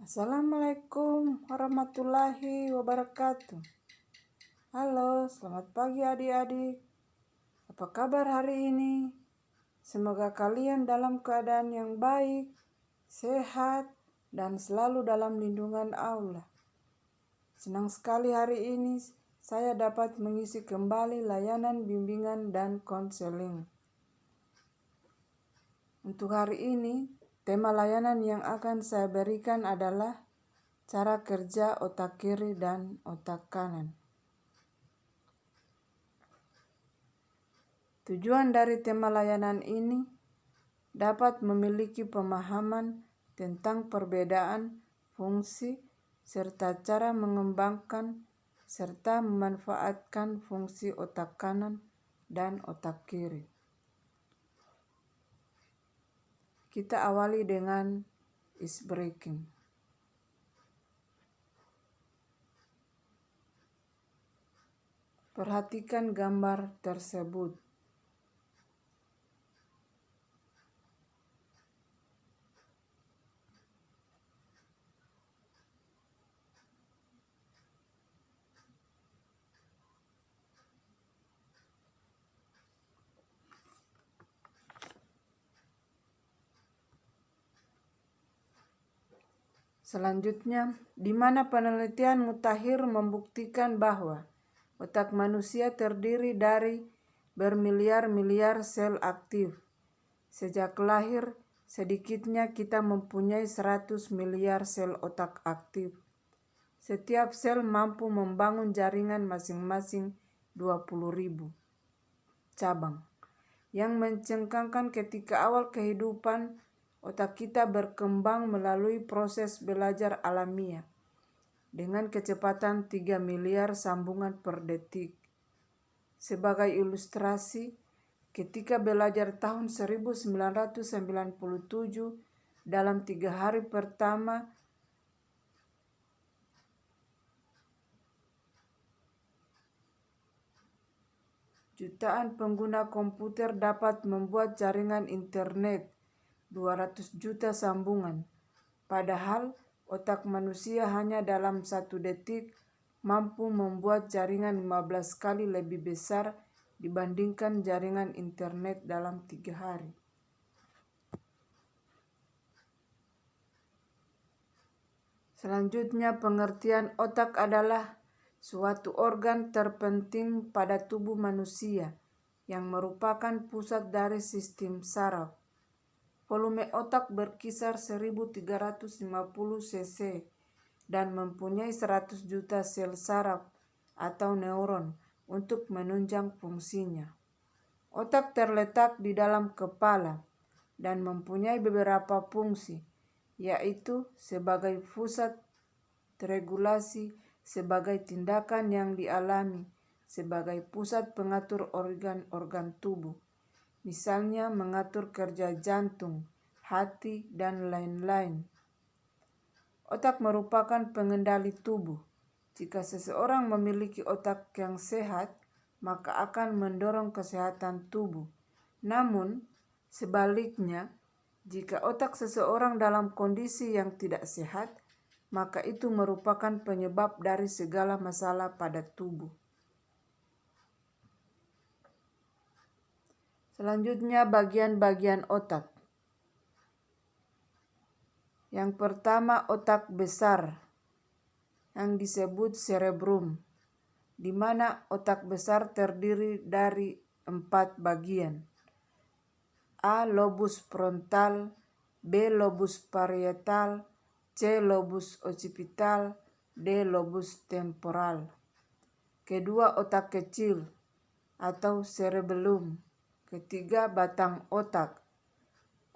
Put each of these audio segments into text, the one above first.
Assalamualaikum warahmatullahi wabarakatuh. Halo, selamat pagi adik-adik. Apa kabar hari ini? Semoga kalian dalam keadaan yang baik, sehat, dan selalu dalam lindungan Allah. Senang sekali hari ini saya dapat mengisi kembali layanan bimbingan dan konseling. Untuk hari ini, tema layanan yang akan saya berikan adalah cara kerja otak kiri dan otak kanan. Tujuan dari tema layanan ini dapat memiliki pemahaman tentang perbedaan fungsi serta cara mengembangkan serta memanfaatkan fungsi otak kanan dan otak kiri. Kita awali dengan icebreaking. Perhatikan gambar tersebut. Selanjutnya, di mana penelitian mutakhir membuktikan bahwa otak manusia terdiri dari bermiliar-miliar sel aktif. Sejak lahir, sedikitnya kita mempunyai 100 miliar sel otak aktif. Setiap sel mampu membangun jaringan masing-masing 20.000 cabang. Yang mencengangkan ketika awal kehidupan, otak kita berkembang melalui proses belajar alamiah dengan kecepatan 3 miliar sambungan per detik. Sebagai ilustrasi, ketika belajar tahun 1997, dalam 3 hari pertama, jutaan pengguna komputer dapat membuat jaringan internet 200 juta sambungan. Padahal otak manusia hanya dalam 1 detik mampu membuat jaringan 15 kali lebih besar dibandingkan jaringan internet dalam 3 hari. Selanjutnya, pengertian otak adalah suatu organ terpenting pada tubuh manusia yang merupakan pusat dari sistem saraf. Volume otak berkisar 1350 cc dan mempunyai 100 juta sel saraf atau neuron untuk menunjang fungsinya. Otak terletak di dalam kepala dan mempunyai beberapa fungsi, yaitu sebagai pusat regulasi, sebagai tindakan yang dialami, sebagai pusat pengatur organ-organ tubuh. Misalnya mengatur kerja jantung, hati, dan lain-lain. Otak merupakan pengendali tubuh. Jika seseorang memiliki otak yang sehat, maka akan mendorong kesehatan tubuh. Namun, sebaliknya, jika otak seseorang dalam kondisi yang tidak sehat, maka itu merupakan penyebab dari segala masalah pada tubuh. Selanjutnya, bagian-bagian otak. Yang pertama, otak besar yang disebut cerebrum, di mana otak besar terdiri dari 4 bagian. A. Lobus frontal, B. Lobus parietal, C. Lobus occipital, D. Lobus temporal. Kedua, otak kecil atau cerebellum. Ketiga, batang otak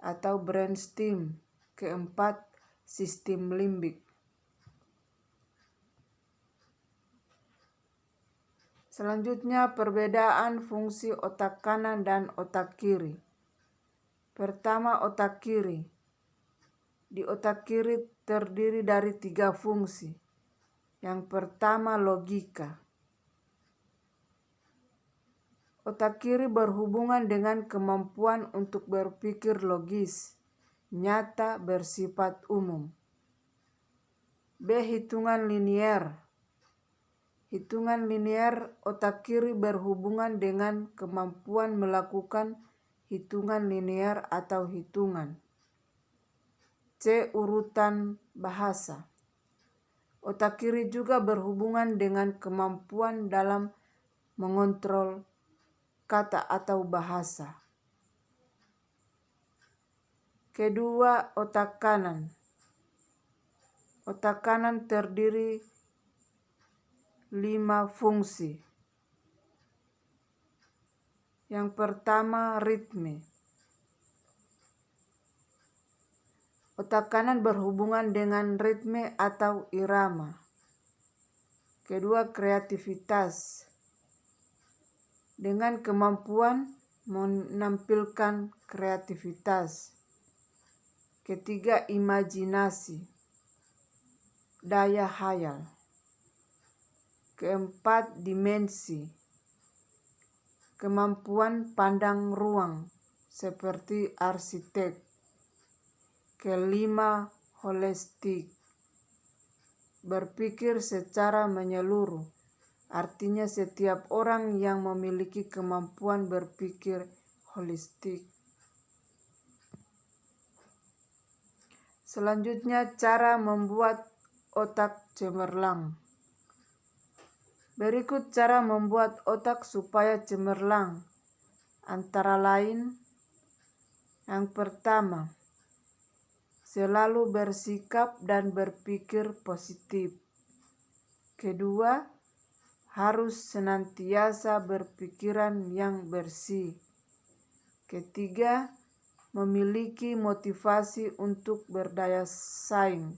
atau brainstem. Keempat, sistem limbik. Selanjutnya, perbedaan fungsi otak kanan dan otak kiri. Pertama, otak kiri. Di otak kiri terdiri dari 3 fungsi. Yang pertama, logika. Otak kiri berhubungan dengan kemampuan untuk berpikir logis, nyata, bersifat umum. B. Hitungan linier. Hitungan linier otak kiri berhubungan dengan kemampuan melakukan hitungan linier atau hitungan. C. Urutan bahasa. Otak kiri juga berhubungan dengan kemampuan dalam mengontrol kata atau bahasa. Kedua, otak kanan. Otak kanan terdiri 5 fungsi. Yang pertama, ritme. Otak kanan berhubungan dengan ritme atau irama. Kedua, kreativitas. Dengan kemampuan menampilkan kreativitas. Ketiga, imajinasi. Daya hayal. Keempat, dimensi. Kemampuan pandang ruang seperti arsitek. Kelima, holistik. Berpikir secara menyeluruh. Artinya setiap orang yang memiliki kemampuan berpikir holistik. Selanjutnya, cara membuat otak cemerlang. Berikut cara membuat otak supaya cemerlang. Antara lain, yang pertama, selalu bersikap dan berpikir positif. Kedua, harus senantiasa berpikiran yang bersih. Ketiga, memiliki motivasi untuk berdaya saing,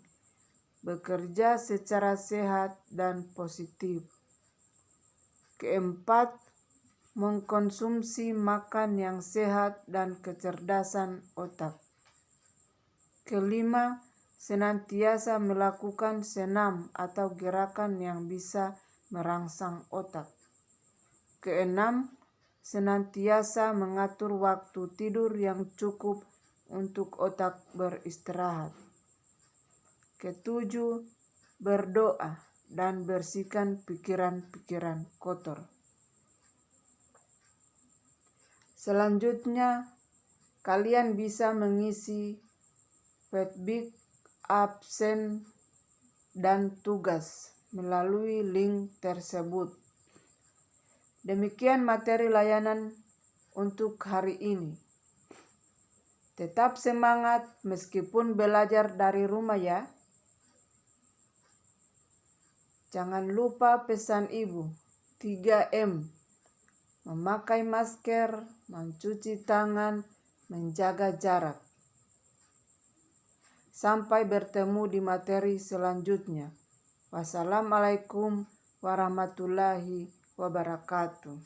bekerja secara sehat dan positif. Keempat, mengkonsumsi makan yang sehat dan kecerdasan otak. Kelima, senantiasa melakukan senam atau gerakan yang bisa merangsang otak. Keenam, senantiasa mengatur waktu tidur yang cukup untuk otak beristirahat. Ketujuh, berdoa dan bersihkan pikiran-pikiran kotor. Selanjutnya, kalian bisa mengisi feedback, absen, dan tugas melalui link tersebut. Demikian materi layanan untuk hari ini. Tetap semangat meskipun belajar dari rumah ya. Jangan lupa pesan ibu, 3M. Memakai masker, mencuci tangan, menjaga jarak. Sampai bertemu di materi selanjutnya. Wassalamualaikum warahmatullahi wabarakatuh.